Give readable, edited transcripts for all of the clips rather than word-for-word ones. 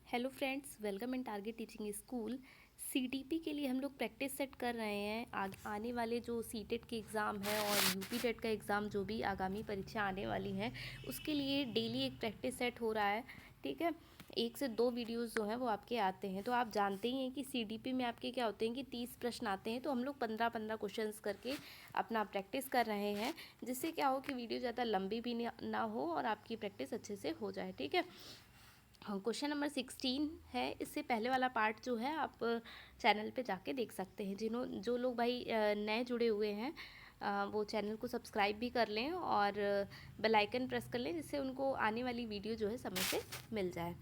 Hello friends, welcome in target teaching school. CTP के लिए हम लोग प्रैक्टिस सेट कर रहे हैं। आने वाले जो सीटेट के एग्ज़ाम है और यूपी टेट का एग्ज़ाम जो भी आगामी परीक्षा आने वाली हैं उसके लिए डेली एक प्रैक्टिस सेट हो रहा है। ठीक है, 1 से 2 वीडियोस जो हैं वो आपके आते हैं। तो आप जानते ही हैं कि सीटीपी में आपके क्या होते हैं कि 30 प्रश्न आते हैं, तो हम लोग 15-15 क्वेश्चंस करके अपना प्रैक्टिस कर रहे हैं, जिससे क्या हो कि वीडियो ज़्यादा लंबी भी ना हो और आपकी प्रैक्टिस अच्छे से हो जाए। ठीक है, हाँ, क्वेश्चन नंबर 16 है। इससे पहले वाला पार्ट जो है आप चैनल पे जाके देख सकते हैं। जो लोग भाई नए जुड़े हुए हैं वो चैनल को सब्सक्राइब भी कर लें और बेल आइकन प्रेस कर लें, जिससे उनको आने वाली वीडियो जो है समय से मिल जाए।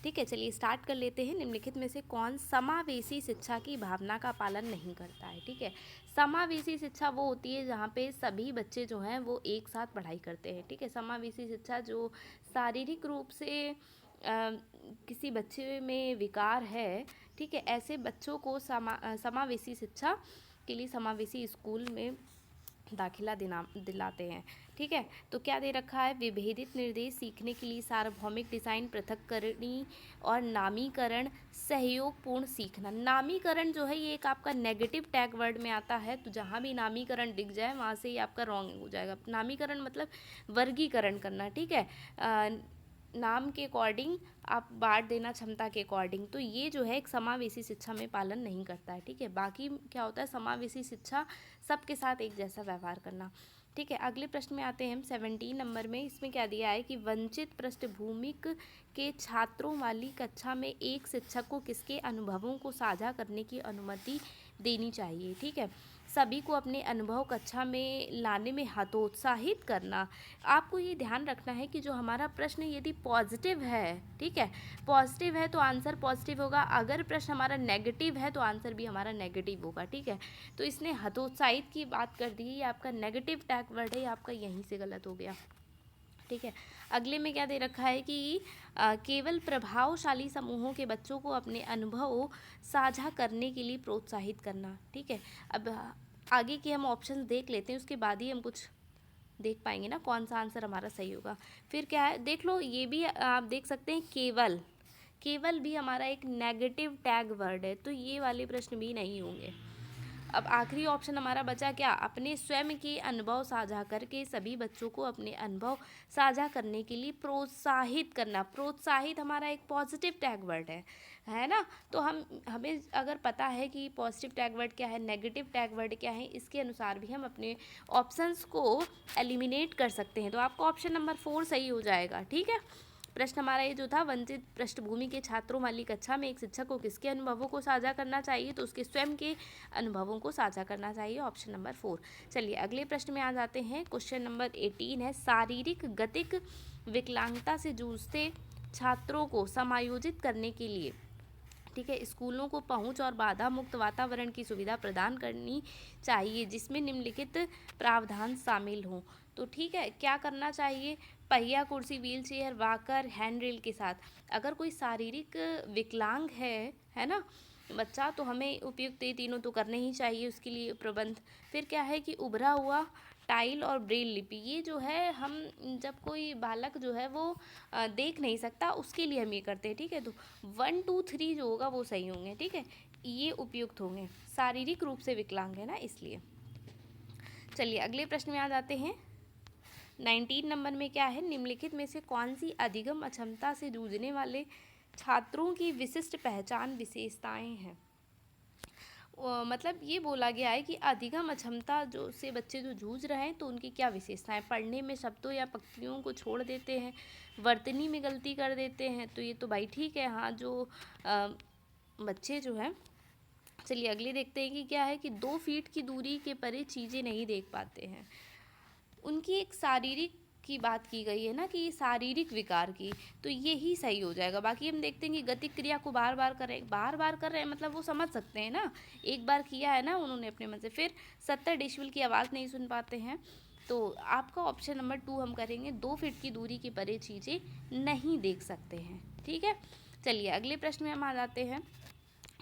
ठीक है, चलिए स्टार्ट कर लेते हैं। निम्नलिखित में से कौन समावेशी शिक्षा की भावना का पालन नहीं करता है? ठीक है, समावेशी शिक्षा वो होती है जहाँ पे सभी बच्चे जो हैं वो एक साथ पढ़ाई करते हैं। ठीक है, समावेशी शिक्षा जो शारीरिक रूप से किसी बच्चे में विकार है, ठीक है, ऐसे बच्चों को समावेशी शिक्षा के लिए समावेशी स्कूल में दाखिला दिलाते हैं। ठीक है, तो क्या दे रखा है? विभेदित निर्देश सीखने के लिए सार्वभौमिक डिज़ाइन, पृथक्करणी और नामीकरण, सहयोगपूर्ण सीखना। नामीकरण जो है ये एक आपका नेगेटिव टैग वर्ड में आता है, तो जहाँ भी नामीकरण दिख जाए वहाँ से ही आपका रॉन्ग हो जाएगा। नामीकरण मतलब वर्गीकरण करना। ठीक है, नाम के अकॉर्डिंग आप बांट देना, क्षमता के अकॉर्डिंग। तो ये जो है एक समावेशी शिक्षा में पालन नहीं करता है। ठीक है, बाकी क्या होता है? समावेशी शिक्षा सबके साथ एक जैसा व्यवहार करना। ठीक है, अगले प्रश्न में आते हैं हम 17 नंबर में। इसमें क्या दिया है कि वंचित पृष्ठभूमिक के छात्रों वाली कक्षा में एक शिक्षक को किसके अनुभवों को साझा करने की अनुमति देनी चाहिए? ठीक है, सभी को अपने अनुभव कक्षा में लाने में हतोत्साहित करना। आपको ये ध्यान रखना है कि जो हमारा प्रश्न यदि पॉजिटिव है, ठीक है, पॉजिटिव है तो आंसर पॉजिटिव होगा। अगर प्रश्न हमारा नेगेटिव है तो आंसर भी हमारा नेगेटिव होगा। ठीक है, तो इसने हतोत्साहित की बात कर दी, ये आपका नेगेटिव टैग वर्ड है, आपका यहीं से गलत हो गया। ठीक है, अगले में क्या दे रखा है कि केवल प्रभावशाली समूहों के बच्चों को अपने अनुभव साझा करने के लिए प्रोत्साहित करना। ठीक है, अब आगे के हम ऑप्शन देख लेते हैं, उसके बाद ही हम कुछ देख पाएंगे ना कौन सा आंसर हमारा सही होगा। फिर क्या है, देख लो, ये भी आप देख सकते हैं, केवल केवल भी हमारा एक नेगेटिव टैग वर्ड है, तो ये वाले प्रश्न भी नहीं होंगे। अब आखिरी ऑप्शन हमारा बचा क्या? अपने स्वयं के अनुभव साझा करके सभी बच्चों को अपने अनुभव साझा करने के लिए प्रोत्साहित करना। प्रोत्साहित हमारा एक पॉजिटिव टैग वर्ड है ना? तो हमें अगर पता है कि पॉजिटिव टैग वर्ड क्या है, नेगेटिव टैग वर्ड क्या है, इसके अनुसार भी हम अपने ऑप्शंस को एलिमिनेट कर सकते हैं। तो आपका ऑप्शन नंबर 4 सही हो जाएगा। ठीक है, प्रश्न हमारा ये जो था, वंचित पृष्ठभूमि के छात्रों वाली कक्षा में एक शिक्षक को किसके अनुभवों को साझा करना चाहिए? तो उसके स्वयं के अनुभवों को साझा करना चाहिए, ऑप्शन नंबर 4। चलिए अगले प्रश्न में आ जाते हैं। क्वेश्चन नंबर 18 है, शारीरिक गतिक विकलांगता से जूझते छात्रों को समायोजित करने के लिए, ठीक है, स्कूलों को पहुंच और बाधा मुक्त वातावरण की सुविधा प्रदान करनी चाहिए, जिसमें निम्नलिखित प्रावधान शामिल हों। तो ठीक है, क्या करना चाहिए? पहिया, कुर्सी, wheel chair, walker, hand rail के साथ। अगर कोई शारीरिक विकलांग है ना बच्चा, तो हमें उपयुक्त ये तीनों तो करने ही चाहिए उसके लिए प्रबंध। फिर क्या है कि उभरा हुआ टाइल और ब्रेल लिपि, ये जो है हम जब कोई बालक जो है वो देख नहीं सकता उसके लिए हम ये करते हैं। ठीक है, तो 1 2 3 जो होगा वो सही होंगे। ठीक है, ये उपयुक्त होंगे, शारीरिक रूप से विकलांग है ना, इसलिए। चलिए अगले प्रश्न में आ जाते हैं। 19 नंबर में क्या है? निम्नलिखित में से कौन सी अधिगम अक्षमता से जूझने वाले छात्रों की विशिष्ट पहचान विशेषताएं हैं? मतलब ये बोला गया है कि अधिगम अक्षमता जो से बच्चे जो जूझ रहे हैं तो उनकी क्या विशेषताएं? पढ़ने में शब्दों या पंक्तियों को छोड़ देते हैं, वर्तनी में गलती कर देते हैं, तो ये तो भाई ठीक है। हाँ, जो बच्चे जो हैं, चलिए अगले देखते हैं कि क्या है कि 2 फीट की दूरी के परे चीज़ें नहीं देख पाते हैं। उनकी एक शारीरिक की बात की गई है ना, कि शारीरिक विकार की, तो ये ही सही हो जाएगा। बाकी हम देखते हैं कि गतिक क्रिया को बार बार कर रहे हैं, मतलब वो समझ सकते हैं ना, एक बार किया है ना उन्होंने अपने मन से। फिर 70 डेसिबल की आवाज़ नहीं सुन पाते हैं, तो आपका ऑप्शन नंबर 2 हम करेंगे, 2 फीट की दूरी के परे चीज़ें नहीं देख सकते हैं। ठीक है, चलिए अगले प्रश्न में हम आ जाते हैं।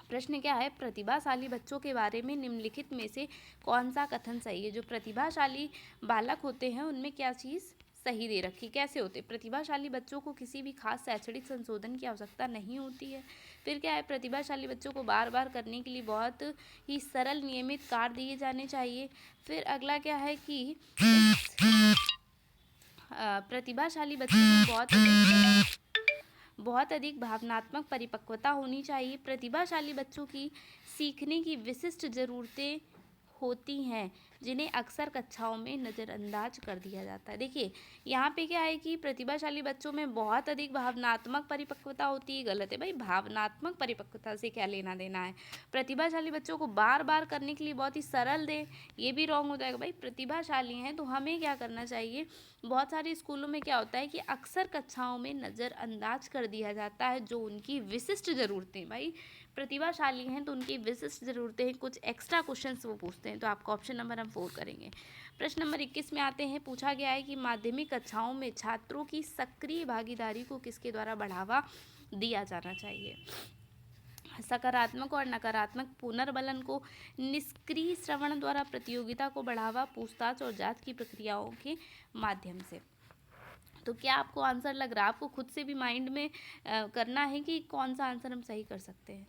प्रश्न क्या है? प्रतिभाशाली बच्चों के बारे में निम्नलिखित में से कौन सा कथन सही है? जो प्रतिभाशाली बालक होते हैं उनमें क्या चीज़ सही दे रखी। कैसे होते? प्रतिभाशाली बच्चों को किसी भी खास शैक्षणिक संशोधन की आवश्यकता नहीं होती है। फिर क्या है? प्रतिभाशाली बच्चों को बार बार करने के लिए बहुत ही सरल नियमित कार्य दिए जाने चाहिए। फिर अगला क्या है कि प्रतिभाशाली बच्चों में बहुत अधिक भावनात्मक परिपक्वता होनी चाहिए। प्रतिभाशाली बच्चों की सीखने की विशिष्ट ज़रूरतें होती हैं जिन्हें अक्सर कक्षाओं में नज़रअंदाज कर दिया जाता है। देखिए यहाँ पे क्या है कि प्रतिभाशाली बच्चों में बहुत अधिक भावनात्मक परिपक्वता होती है। गलत है भाई, भावनात्मक परिपक्वता से क्या लेना देना है। प्रतिभाशाली बच्चों को बार बार करने के लिए बहुत ही सरल दे, ये भी रॉन्ग हो जाएगा भाई। प्रतिभाशाली हैं तो हमें क्या करना चाहिए, बहुत सारे स्कूलों में क्या होता है कि अक्सर कक्षाओं में नज़रअंदाज कर दिया जाता है जो उनकी विशिष्ट ज़रूरतें, भाई प्रतिभाशाली हैं तो उनकी विशिष्ट ज़रूरतें हैं, कुछ एक्स्ट्रा क्वेश्चंस वो पूछते हैं। तो आपका ऑप्शन नंबर हम 4 करेंगे। प्रश्न नंबर 21 में आते हैं। पूछा गया है कि माध्यमिक कक्षाओं में छात्रों की सक्रिय भागीदारी को किसके द्वारा बढ़ावा दिया जाना चाहिए। सकारात्मक और नकारात्मक पुनर्बलन को, निष्क्रिय श्रवण द्वारा प्रतियोगिता को बढ़ावा, पूछताछ और जांच की प्रक्रियाओं के माध्यम से। तो क्या आपको आंसर लग रहा है? आपको खुद से भी माइंड में करना है कि कौन सा आंसर हम सही कर सकते हैं।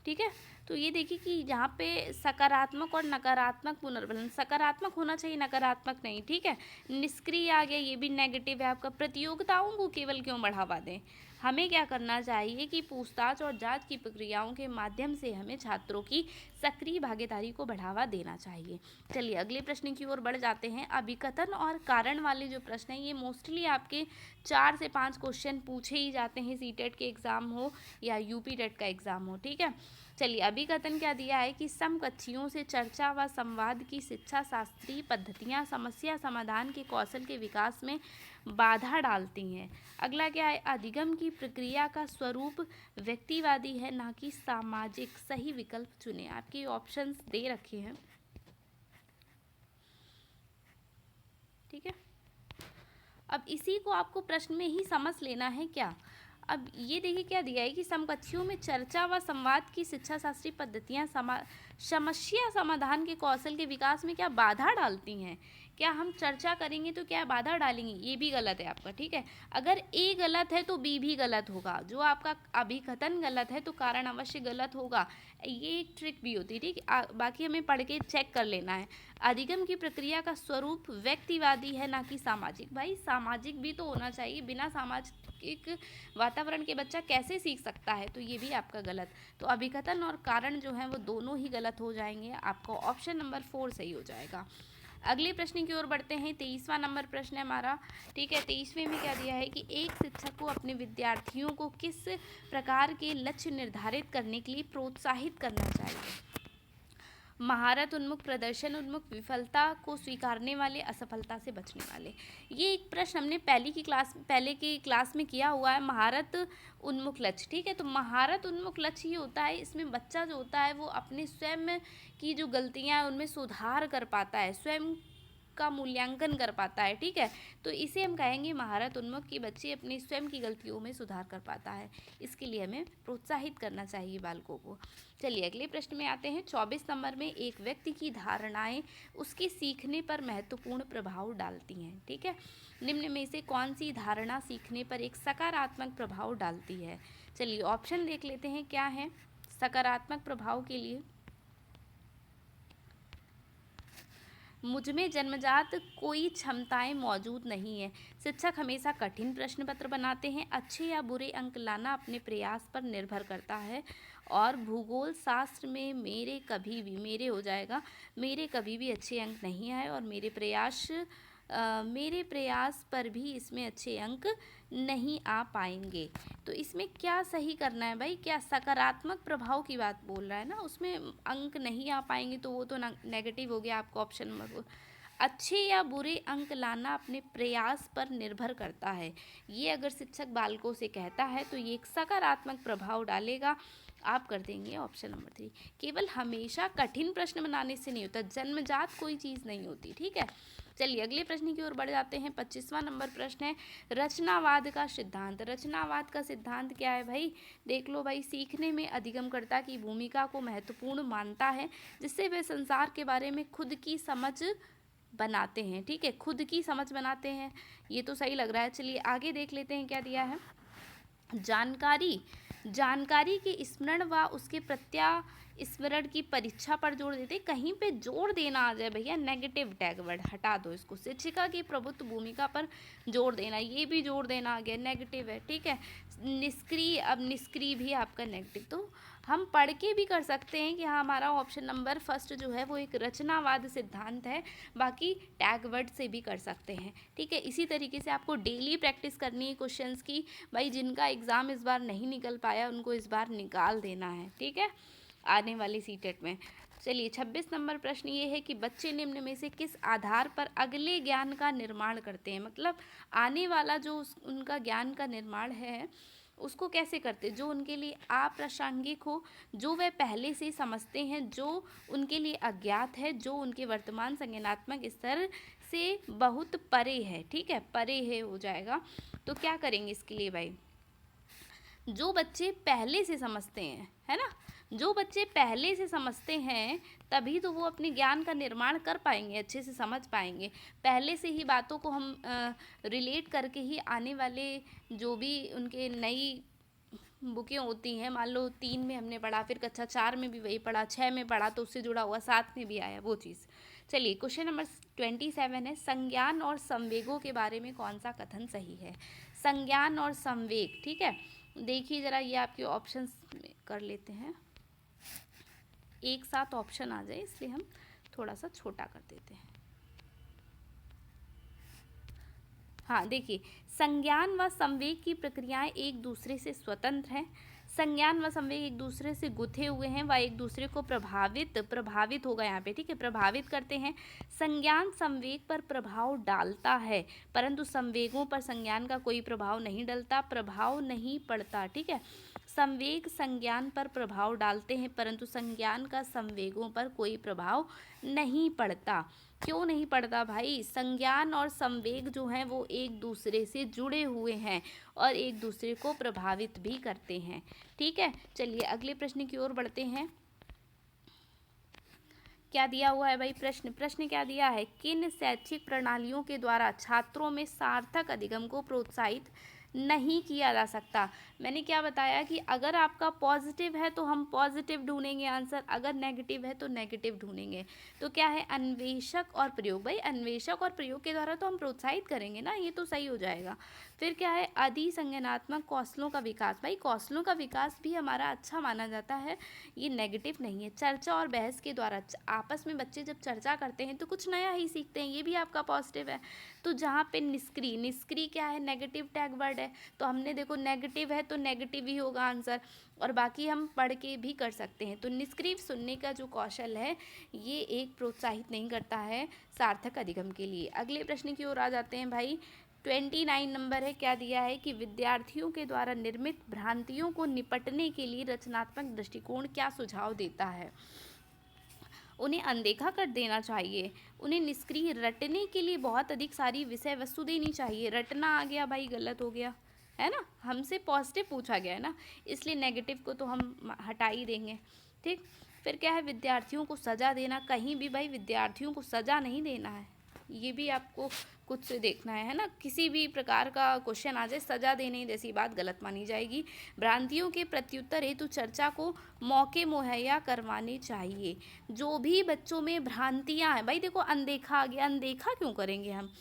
ठीक है, तो ये देखिए कि यहाँ पे सकारात्मक और नकारात्मक पुनर्बलन, सकारात्मक होना चाहिए, नकारात्मक नहीं। ठीक है, निष्क्रिय आ गया, ये भी नेगेटिव है आपका। प्रतियोगिताओं को केवल क्यों बढ़ावा दें, हमें क्या करना चाहिए कि पूछताछ और जांच की प्रक्रियाओं के माध्यम से हमें छात्रों की सक्रिय भागीदारी को बढ़ावा देना चाहिए। चलिए अगले प्रश्न की ओर बढ़ जाते हैं। अभिकथन और कारण वाले जो प्रश्न हैं ये मोस्टली आपके 4 से 5 क्वेश्चन पूछे ही जाते हैं, सीटेट के एग्ज़ाम हो या यूपी टेट का एग्ज़ाम हो। ठीक है, चलिए अभिकथन क्या दिया है कि समकक्षियों से चर्चा व संवाद की शिक्षा शास्त्रीय पद्धतियाँ समस्या समाधान के कौशल के विकास में बाधा डालती हैं। अगला क्या है, अधिगम की प्रक्रिया का स्वरूप व्यक्तिवादी है ना कि सामाजिक। सही विकल्प चुने। आपके ऑप्शंस दे रखे हैं। ठीक है, अब इसी को आपको प्रश्न में ही समझ लेना है क्या। अब ये देखिए क्या दिया है कि समकक्षियों में चर्चा व संवाद की शिक्षा शास्त्रीय पद्धतियाँ समस्या समाधान के कौशल के विकास में क्या बाधा डालती हैं। क्या हम चर्चा करेंगे तो क्या बाधा डालेंगे, ये भी गलत है आपका। ठीक है, अगर ए गलत है तो बी भी गलत होगा। जो आपका अभिकथन गलत है तो कारण अवश्य गलत होगा। ये एक ट्रिक भी होती है। ठीक, बाकी हमें पढ़ के चेक कर लेना है। अधिगम की प्रक्रिया का स्वरूप व्यक्तिवादी है ना कि सामाजिक। भाई सामाजिक भी तो होना चाहिए, बिना सामाजिक वातावरण के बच्चा कैसे सीख सकता है, तो ये भी आपका गलत। तो अभिकथन और कारण जो है वो दोनों ही गलत हो जाएंगे। आपका ऑप्शन नंबर 4 सही हो जाएगा। अगले प्रश्न की ओर बढ़ते हैं। 23वां नंबर प्रश्न है हमारा। ठीक है, 23वें में क्या दिया है कि एक शिक्षक को अपने विद्यार्थियों को किस प्रकार के लक्ष्य निर्धारित करने के लिए प्रोत्साहित करना चाहिए। महारत उन्मुख, प्रदर्शन उन्मुख, विफलता को स्वीकारने वाले, असफलता से बचने वाले। ये एक प्रश्न हमने पहले की क्लास में किया हुआ है। महारत उन्मुख लक्ष्य। ठीक है, तो महारत उन्मुख लक्ष्य ये होता है, इसमें बच्चा जो होता है वो अपने स्वयं की जो गलतियाँ हैं उनमें सुधार कर पाता है, स्वयं का मूल्यांकन कर पाता है। ठीक है, तो इसे हम कहेंगे महारत उन्मुख की बच्चे अपनी स्वयं की गलतियों में सुधार कर पाता है। इसके लिए हमें प्रोत्साहित करना चाहिए बालकों को। चलिए अगले प्रश्न में आते हैं। 24 नंबर में, एक व्यक्ति की धारणाएं उसके सीखने पर महत्वपूर्ण प्रभाव डालती हैं। ठीक है, निम्न में से कौन सी धारणा सीखने पर एक सकारात्मक प्रभाव डालती है। चलिए ऑप्शन देख लेते हैं क्या है सकारात्मक प्रभाव के लिए। मुझमें जन्मजात कोई क्षमताएं मौजूद नहीं है। शिक्षक हमेशा कठिन प्रश्न पत्र बनाते हैं। अच्छे या बुरे अंक लाना अपने प्रयास पर निर्भर करता है। और भूगोल शास्त्र में मेरे हो जाएगा, मेरे कभी भी अच्छे अंक नहीं आए और मेरे प्रयास पर भी इसमें अच्छे अंक नहीं आ पाएंगे। तो इसमें क्या सही करना है भाई, क्या सकारात्मक प्रभाव की बात बोल रहा है ना, उसमें अंक नहीं आ पाएंगे तो वो तो नेगेटिव हो गया आपका ऑप्शन नंबर। अच्छे या बुरे अंक लाना अपने प्रयास पर निर्भर करता है, ये अगर शिक्षक बालकों से कहता है तो ये एक सकारात्मक प्रभाव डालेगा। आप कर देंगे ऑप्शन नंबर 3। केवल हमेशा कठिन प्रश्न बनाने से नहीं होता, जन्मजात कोई चीज़ नहीं होती। ठीक है, चलिए अगले प्रश्न की ओर बढ़ जाते हैं। 25वां नंबर प्रश्न है रचनावाद का सिद्धांत। रचनावाद का सिद्धांत क्या है भाई, देख लो भाई। सीखने में अधिगमकर्ता की भूमिका को महत्वपूर्ण मानता है, जिससे वह संसार के बारे में खुद की समझ बनाते हैं। ठीक है, खुद की समझ बनाते हैं, ये तो सही लग रहा है। चलिए आगे देख लेते हैं क्या दिया है। जानकारी के स्मरण व उसके स्मरण की परीक्षा पर जोर देते। कहीं पे जोर देना आ जाए भैया, नेगेटिव टैग वर्ड हटा दो इसको। शिक्षिका की प्रभुत्व भूमिका पर जोर देना, ये भी जोर देना आ गया, नेगेटिव है। ठीक है, निष्क्रिय, अब निष्क्रिय भी आपका नेगेटिव। तो हम पढ़ के भी कर सकते हैं कि हाँ, हमारा ऑप्शन नंबर फर्स्ट जो है वो एक रचनावाद सिद्धांत है। बाकी टैग वर्ड से भी कर सकते हैं। ठीक है, इसी तरीके से आपको डेली प्रैक्टिस करनी है क्वेश्चंस की। भाई जिनका एग्ज़ाम इस बार नहीं निकल पाया उनको इस बार निकाल देना है। ठीक है, आने वाली सीटेट में। चलिए 26 नंबर प्रश्न ये है कि बच्चे निम्न में से किस आधार पर अगले ज्ञान का निर्माण करते हैं। मतलब आने वाला जो उनका ज्ञान का निर्माण है उसको कैसे करते, जो उनके लिए अप्रासंगिक हो, जो वह पहले से समझते हैं, जो उनके लिए अज्ञात है, जो उनके वर्तमान संज्ञानात्मक स्तर से बहुत परे है। ठीक है, परे है हो जाएगा। तो क्या करेंगे इसके लिए भाई, जो बच्चे पहले से समझते हैं, है ना, जो बच्चे पहले से समझते हैं तभी तो वो अपने ज्ञान का निर्माण कर पाएंगे, अच्छे से समझ पाएंगे। पहले से ही बातों को हम रिलेट करके ही आने वाले जो भी उनके नई बुकें होती हैं, मान लो 3 में हमने पढ़ा, फिर कक्षा 4 में भी वही पढ़ा, 6 में पढ़ा तो उससे जुड़ा हुआ 7 में भी आया वो चीज़। चलिए क्वेश्चन नंबर 27 है, संज्ञान और संवेगों के बारे में कौन सा कथन सही है। संज्ञान और संवेग, ठीक है, देखिए ज़रा ये आपके ऑप्शंस कर लेते हैं, एक साथ ऑप्शन आ जाए इसलिए हम थोड़ा सा छोटा कर देते हैं। हाँ देखिए, संज्ञान व संवेग की प्रक्रियाएं एक दूसरे से स्वतंत्र हैं। संज्ञान व संवेग एक दूसरे से गुथे हुए हैं व एक दूसरे को प्रभावित होगा यहाँ पे, ठीक है, प्रभावित करते हैं। संज्ञान संवेग पर प्रभाव डालता है परंतु संवेगों पर संज्ञान का कोई प्रभाव नहीं डलता, प्रभाव नहीं पड़ता। ठीक है, संवेग संज्ञान पर प्रभाव डालते हैं परंतु संज्ञान का संवेगों पर कोई प्रभाव नहीं पड़ता। क्यों नहीं पड़ता भाई, संज्ञान और संवेग जो हैं वो एक दूसरे से जुड़े हुए हैं और एक दूसरे को प्रभावित भी करते हैं। ठीक है, चलिए अगले प्रश्न की ओर बढ़ते हैं। क्या दिया हुआ है भाई, प्रश्न क्या दिया है, किन शैक्षिक प्रणालियों के द्वारा छात्रों में सार्थक अधिगम को प्रोत्साहित नहीं किया जा सकता। मैंने क्या बताया कि अगर आपका पॉजिटिव है तो हम पॉजिटिव ढूंढेंगे आंसर, अगर नेगेटिव है तो नेगेटिव ढूंढेंगे। तो क्या है, अन्वेषक और प्रयोग। भाई अन्वेषक और प्रयोग के द्वारा तो हम प्रोत्साहित करेंगे ना, ये तो सही हो जाएगा। फिर क्या है, अधिसंज्ञानात्मक कौशलों का विकास। भाई कौशलों का विकास भी हमारा अच्छा माना जाता है, ये नेगेटिव नहीं है। चर्चा और बहस के द्वारा, आपस में बच्चे जब चर्चा करते हैं तो कुछ नया ही सीखते हैं, ये भी आपका पॉजिटिव है। तो जहाँ पे निष्क्रिय क्या है, नेगेटिव टैग वर्ड है, तो हमने देखो नेगेटिव है तो नेगेटिव ही होगा आंसर, और बाकी हम पढ़ के भी कर सकते हैं। तो निष्क्रिय सुनने का जो कौशल है ये एक प्रोत्साहित नहीं करता है सार्थक अधिगम के लिए। अगले प्रश्न की ओर आ जाते हैं भाई, 29 नंबर है, क्या दिया है कि विद्यार्थियों के द्वारा निर्मित भ्रांतियों को निपटने के लिए रचनात्मक दृष्टिकोण क्या सुझाव देता है। उन्हें अनदेखा कर देना चाहिए, उन्हें निष्क्रिय रटने के लिए बहुत अधिक सारी विषय वस्तु देनी चाहिए। रटना आ गया भाई, गलत हो गया है ना, हमसे पॉजिटिव पूछा गया है ना, इसलिए नेगेटिव को तो हम हटा ही देंगे। ठीक, फिर क्या है, विद्यार्थियों को सज़ा देना। कहीं भी भाई विद्यार्थियों को सज़ा नहीं देना है, ये भी आपको कुछ से देखना है ना, किसी भी प्रकार का क्वेश्चन आ जाए सजा देने जैसी बात गलत मानी जाएगी। भ्रांतियों के प्रत्युत्तर हेतु चर्चा को मौके मुहैया करवाने चाहिए। जो भी बच्चों में भ्रांतियां हैं, भाई देखो अनदेखा आ गया, अनदेखा क्यों करेंगे हम,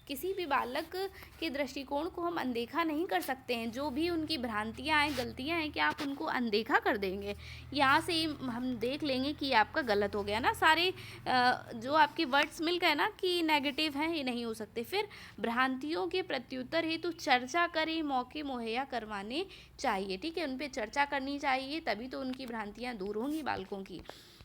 किसी भी बालक के दृष्टिकोण को हम अनदेखा नहीं कर सकते हैं। जो भी उनकी भ्रांतियां हैं, गलतियां हैं, क्या आप उनको अनदेखा कर देंगे, यहाँ से हम देख लेंगे कि आपका गलत हो गया ना। सारे जो आपके वर्ड्स मिल गए ना कि नेगेटिव हैं, ये नहीं हो सकते। फिर भ्रांतियों के प्रत्युत्तर हेतु चर्चा करें, मौके मुहैया करवाने चाहिए। ठीक है, उन पर चर्चा करनी चाहिए, तभी तो उनकी भ्रांतियाँ दूर होंगी बालकों की।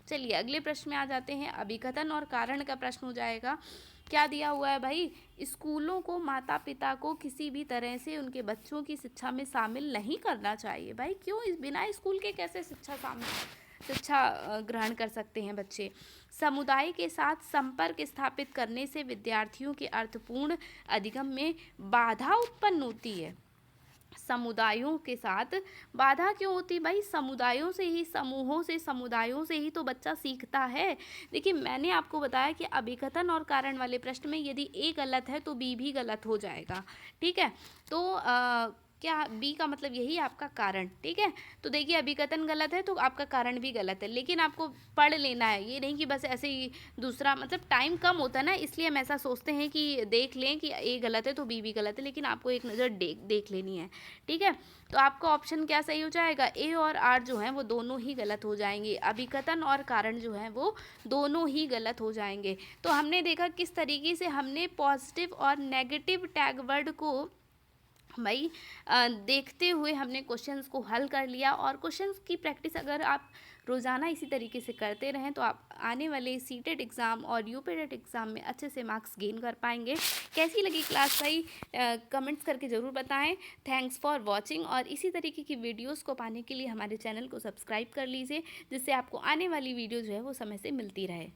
चलिए अगले प्रश्न में आ जाते हैं, अभिकथन और कारण का प्रश्न हो जाएगा। क्या दिया हुआ है भाई, स्कूलों को माता पिता को किसी भी तरह से उनके बच्चों की शिक्षा में शामिल नहीं करना चाहिए। भाई क्यों, इस बिना स्कूल के कैसे शिक्षा ग्रहण कर सकते हैं बच्चे। समुदाय के साथ संपर्क स्थापित करने से विद्यार्थियों के अर्थपूर्ण अधिगम में बाधा उत्पन्न होती है। समुदायों के साथ बाधा क्यों होती? भाई समुदायों से ही, समूहों से, समुदायों से ही तो बच्चा सीखता है। देखिए मैंने आपको बताया कि अभिकथन और कारण वाले प्रश्न में यदि ए गलत है तो बी भी गलत हो जाएगा, ठीक है। तो क्या बी का मतलब यही आपका कारण, ठीक है। तो देखिए अभिकथन गलत है तो आपका कारण भी गलत है, लेकिन आपको पढ़ लेना है, ये नहीं कि बस ऐसे ही दूसरा, मतलब टाइम कम होता है ना, इसलिए हम ऐसा सोचते हैं कि देख लें कि ए गलत है तो बी भी गलत है, लेकिन आपको एक नज़र देख लेनी है, ठीक है। तो आपका ऑप्शन क्या सही हो जाएगा? ए और आर जो हैं वो दोनों ही गलत हो जाएंगे, अभिकथन और कारण जो हैं वो दोनों ही गलत हो जाएंगे। तो हमने देखा किस तरीके से हमने पॉजिटिव और नेगेटिव टैग वर्ड को भाई देखते हुए हमने क्वेश्चंस को हल कर लिया, और क्वेश्चंस की प्रैक्टिस अगर आप रोज़ाना इसी तरीके से करते रहें तो आप आने वाले सीटेट एग्ज़ाम और यूपीटेट एग्ज़ाम में अच्छे से मार्क्स गेन कर पाएंगे। कैसी लगी क्लास भाई? कमेंट्स करके ज़रूर बताएं। थैंक्स फॉर वॉचिंग, और इसी तरीके की वीडियोस को पाने के लिए हमारे चैनल को सब्सक्राइब कर लीजिए, जिससे आपको आने वाली वीडियो जो है वो समय से मिलती रहे।